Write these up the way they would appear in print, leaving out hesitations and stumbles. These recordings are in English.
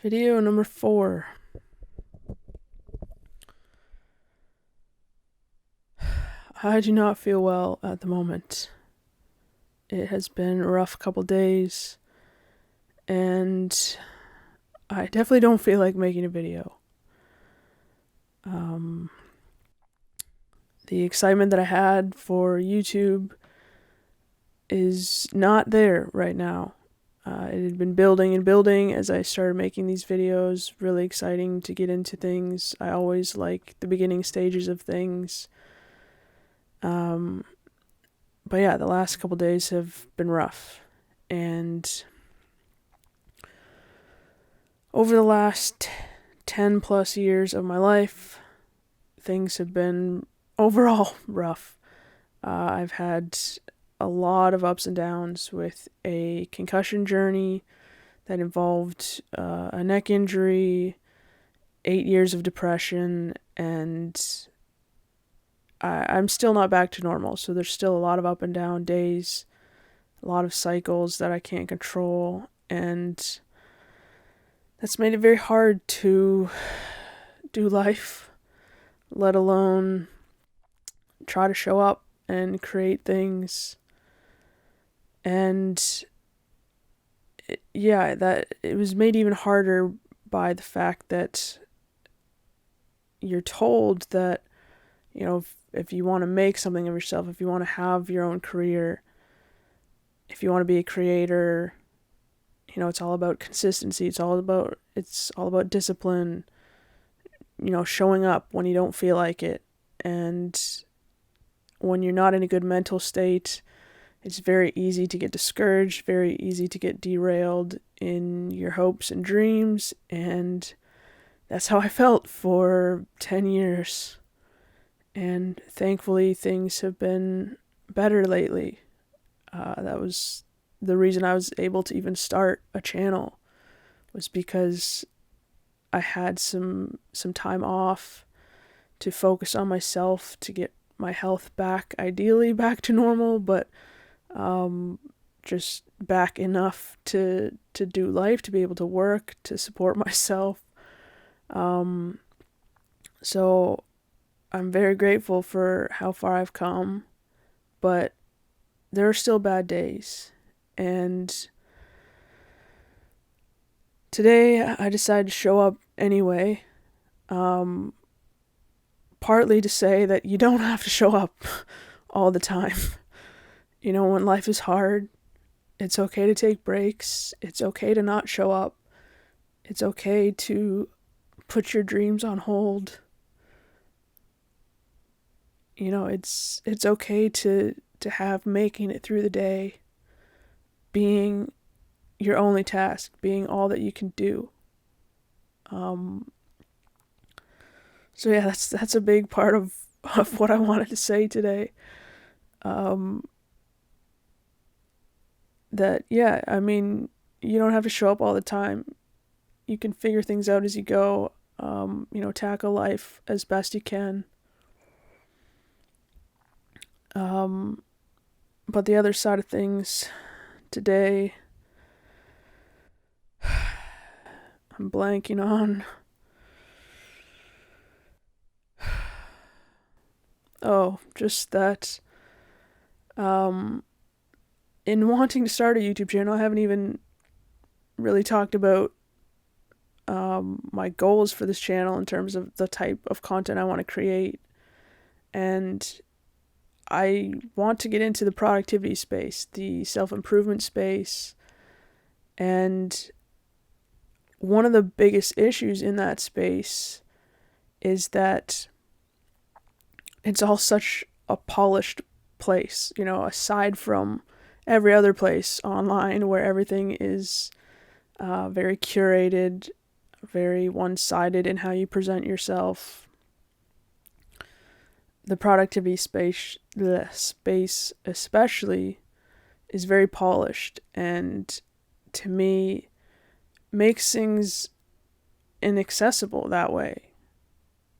Video number 4. I do not feel well at the moment. It has been a rough couple days, and I definitely don't feel like making a video. The excitement that I had for YouTube is not there right now. It had been building and building as I started making these videos. Really exciting to get into things. I always like the beginning stages of things. But yeah, the last couple days have been rough. And over the last 10 plus years of my life, things have been overall rough. I've had a lot of ups and downs with a concussion journey that involved a neck injury, 8 years of depression, and I'm still not back to normal. So there's still a lot of up and down days, a lot of cycles that I can't control, and that's made it very hard to do life, let alone try to show up and create things. And that it was made even harder by the fact that you're told that, if you want to make something of yourself, if you want to have your own career, if you want to be a creator, it's all about consistency. It's all about discipline, showing up when you don't feel like it. And when you're not in a good mental state, it's very easy to get discouraged, very easy to get derailed in your hopes and dreams. And that's how I felt for 10 years. And thankfully, things have been better lately. That was the reason I was able to even start a channel, was because I had some time off to focus on myself, to get my health back, ideally back to normal, but just back enough to do life, to be able to work, to support myself. So I'm very grateful for how far I've come, but there are still bad days. And today I decided to show up anyway, partly to say that you don't have to show up all the time. When life is hard, it's okay to take breaks. It's okay to not show up. It's okay to put your dreams on hold. It's okay to have making it through the day being your only task, being all that you can do. So yeah, that's a big part of what I wanted to say today. You don't have to show up all the time. You can figure things out as you go. Tackle life as best you can. But the other side of things today, I'm blanking on. Oh, just that in wanting to start a YouTube channel, I haven't even really talked about my goals for this channel in terms of the type of content I want to create. And I want to get into the productivity space, the self-improvement space. And one of the biggest issues in that space is that it's all such a polished place, aside from every other place online where everything is very curated, very one-sided in how you present yourself. The productivity space especially is very polished, and to me makes things inaccessible that way.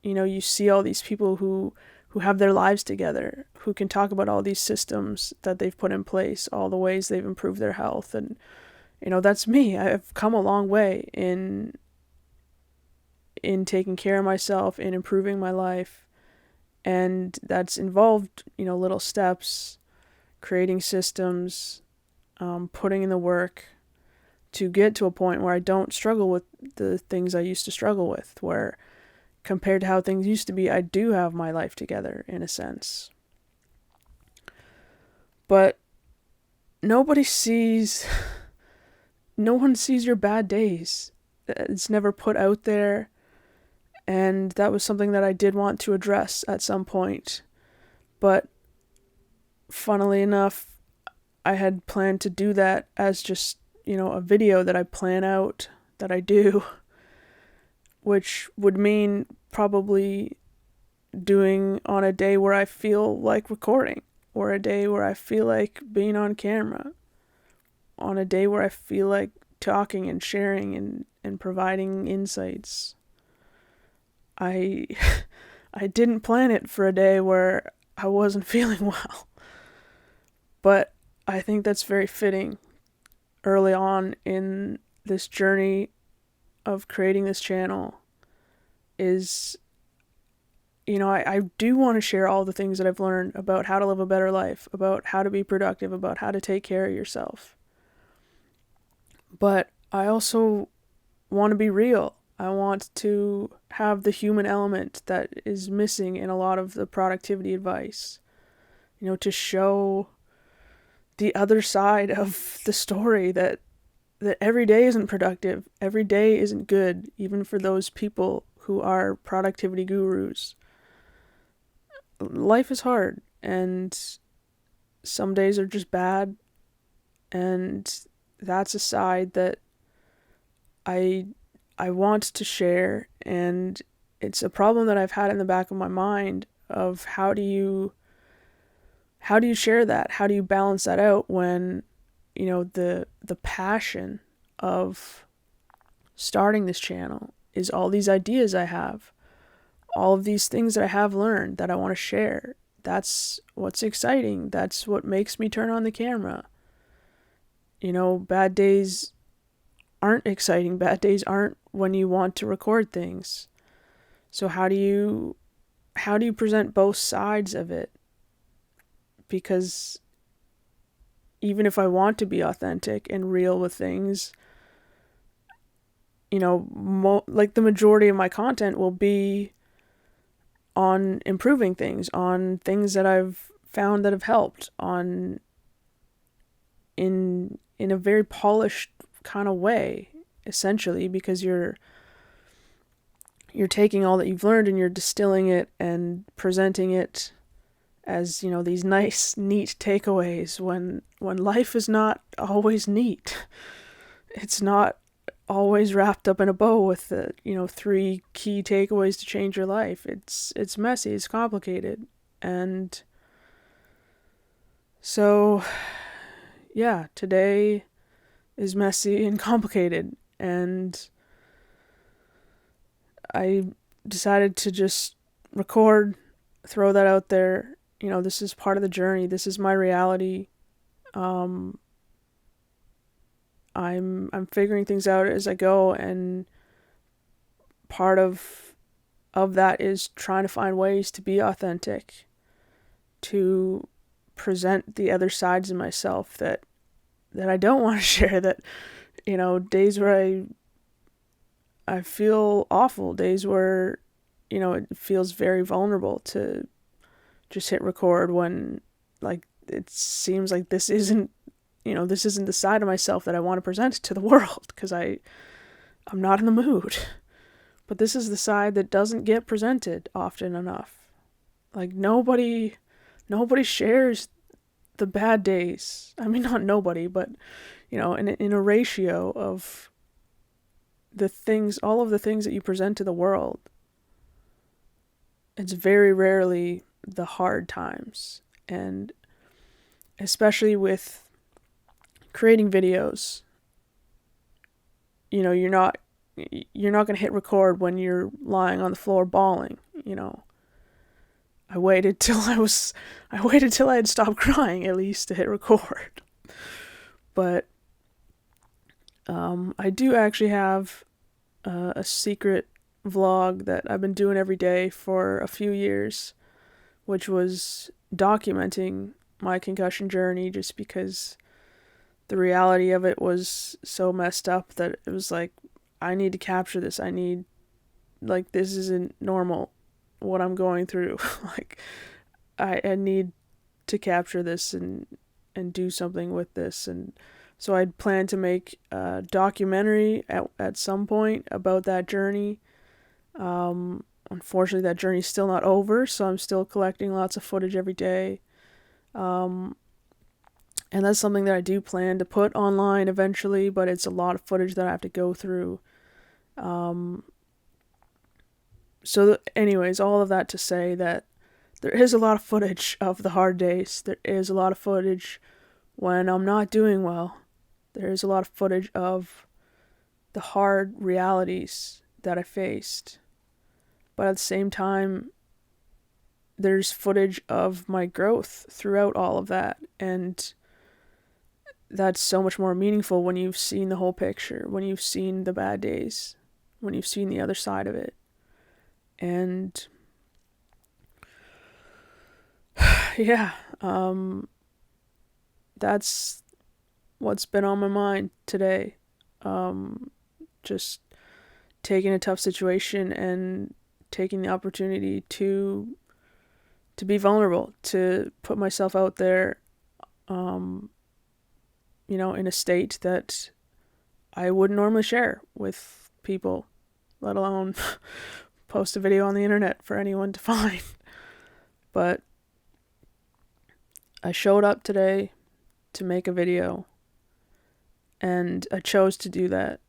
You see all these people who have their lives together, who can talk about all these systems that they've put in place, all the ways they've improved their health. And, that's me. I've come a long way in in taking care of myself, in improving my life. And that's involved, little steps, creating systems, putting in the work to get to a point where I don't struggle with the things I used to struggle with, where compared to how things used to be, I do have my life together in a sense. But no one sees your bad days. It's never put out there. And that was something that I did want to address at some point. But funnily enough, I had planned to do that as just, a video that I plan out, that I do, which would mean probably doing on a day where I feel like recording, or a day where I feel like being on camera, on a day where I feel like talking and sharing and providing insights. I didn't plan it for a day where I wasn't feeling well. But I think that's very fitting early on in this journey of creating this channel is, I do want to share all the things that I've learned about how to live a better life, about how to be productive, about how to take care of yourself. But I also want to be real. I want to have the human element that is missing in a lot of the productivity advice. To show the other side of the story, that every day isn't productive, every day isn't good, even for those people who are productivity gurus. Life is hard, and some days are just bad, and that's a side that I want to share, and it's a problem that I've had in the back of my mind of how do you share that? How do you balance that out when, the passion of starting this channel is all these ideas I have, all of these things that I have learned that I want to share. That's what's exciting. That's what makes me turn on the camera. Bad days aren't exciting. Bad days aren't when you want to record things. So how do you present both sides of it? Because even if I want to be authentic and real with things, like the majority of my content will be on improving things, on things that I've found that have helped, on in a very polished kind of way, essentially, because you're taking all that you've learned and you're distilling it and presenting it as, these nice, neat takeaways when life is not always neat. It's not always wrapped up in a bow with the, 3 key takeaways to change your life. It's messy, it's complicated. And so, yeah, today is messy and complicated. And I decided to just record, throw that out there. This is part of the journey. This is my reality. I'm figuring things out as I go, and part of that is trying to find ways to be authentic, to present the other sides of myself that I don't want to share, that, days where I feel awful, days where, it feels very vulnerable to just hit record when, like, it seems like this isn't the side of myself that I want to present to the world, because I'm not in the mood. But this is the side that doesn't get presented often enough. Like, nobody shares the bad days. I mean, not nobody, but, in a ratio of all of the things that you present to the world, it's very rarely the hard times. And especially with creating videos, you're not going to hit record when you're lying on the floor bawling. I waited till I had stopped crying, at least, to hit record. But I do actually have a secret vlog that I've been doing every day for a few years, which was documenting my concussion journey, just because the reality of it was so messed up that it was like, I need to capture this. This isn't normal what I'm going through. Like, I need to capture this and do something with this. And so I'd planned to make a documentary at some point about that journey. Unfortunately, that journey's still not over, so I'm still collecting lots of footage every day. And that's something that I do plan to put online eventually, but it's a lot of footage that I have to go through. Anyways, all of that to say that there is a lot of footage of the hard days. There is a lot of footage when I'm not doing well. There is a lot of footage of the hard realities that I faced. But at the same time, there's footage of my growth throughout all of that. And that's so much more meaningful when you've seen the whole picture, when you've seen the bad days, when you've seen the other side of it. And yeah, that's what's been on my mind today. Just taking a tough situation and taking the opportunity to be vulnerable, to put myself out there, in a state that I wouldn't normally share with people, let alone post a video on the internet for anyone to find. But I showed up today to make a video, and I chose to do that.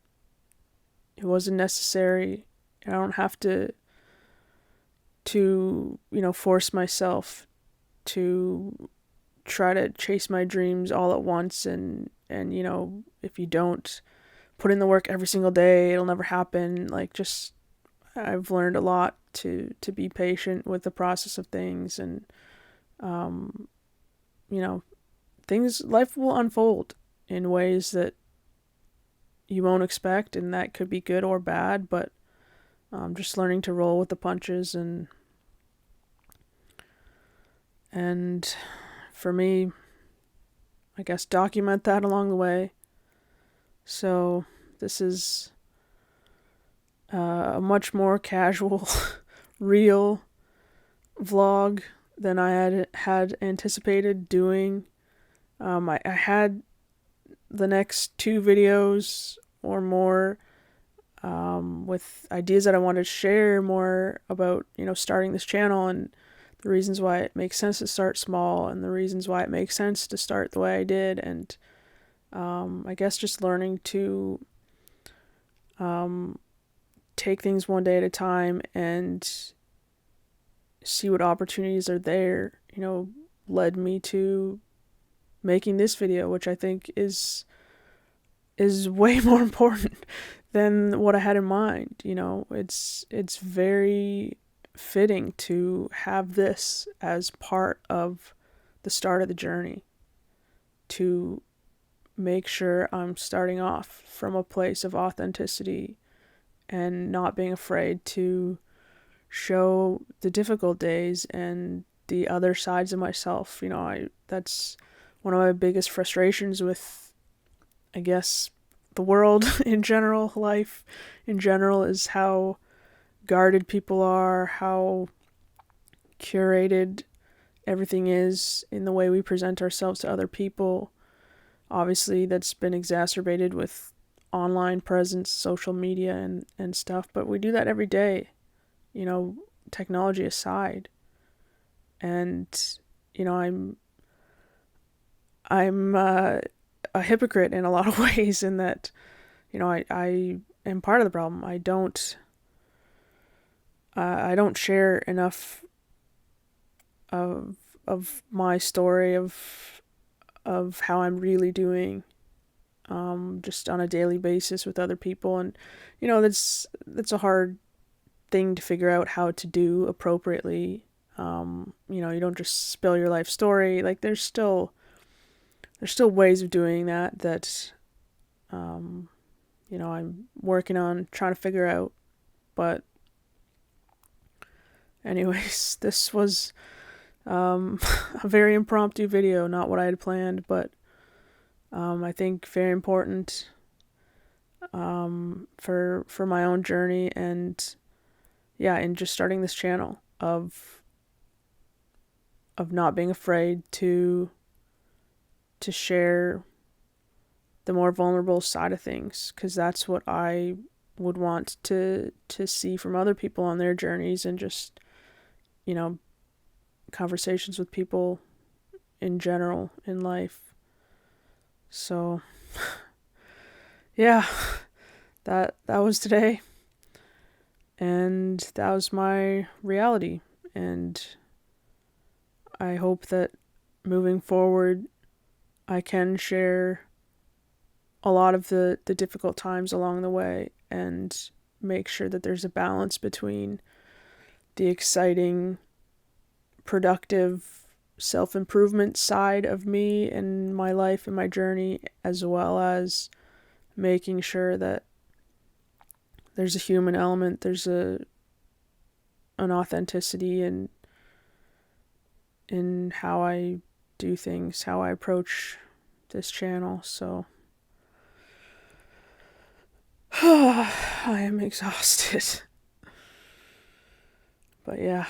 It wasn't necessary. I don't have to force myself to try to chase my dreams all at once, and if you don't put in the work every single day, it'll never happen. I've learned a lot to be patient with the process of things, and life will unfold in ways that you won't expect, and that could be good or bad, but just learning to roll with the punches, and for me, I guess document that along the way. So this is a much more casual, real vlog than I had anticipated doing. I had the next 2 videos or more with ideas that I wanted to share more about, starting this channel, and the reasons why it makes sense to start small, and the reasons why it makes sense to start the way I did. And I guess just learning to take things one day at a time and see what opportunities are there, led me to making this video, which I think is way more important than what I had in mind. It's very fitting to have this as part of the start of the journey, to make sure I'm starting off from a place of authenticity and not being afraid to show the difficult days and the other sides of myself. That's one of my biggest frustrations with, I guess, the world in general, life in general, is how guarded people are, how curated everything is in the way we present ourselves to other people. Obviously, that's been exacerbated with online presence, social media, and stuff, but we do that every day, technology aside. And, I'm a hypocrite in a lot of ways, in that, I am part of the problem. I don't share enough of my story of how I'm really doing, just on a daily basis with other people. And that's a hard thing to figure out how to do appropriately. You don't just spill your life story. Like, there's still ways of doing that I'm working on trying to figure out. But anyways, this was a very impromptu video, not what I had planned, but I think very important for my own journey, and yeah, in just starting this channel of not being afraid to share the more vulnerable side of things, because that's what I would want to see from other people on their journeys, and just, you know, conversations with people in general in life. So yeah, that was today, and that was my reality, and I hope that moving forward I can share a lot of the difficult times along the way, and make sure that there's a balance between the exciting, productive, self-improvement side of me and my life and my journey, as well as making sure that there's a human element, there's an authenticity in how I do things, how I approach this channel. So I am exhausted. But yeah.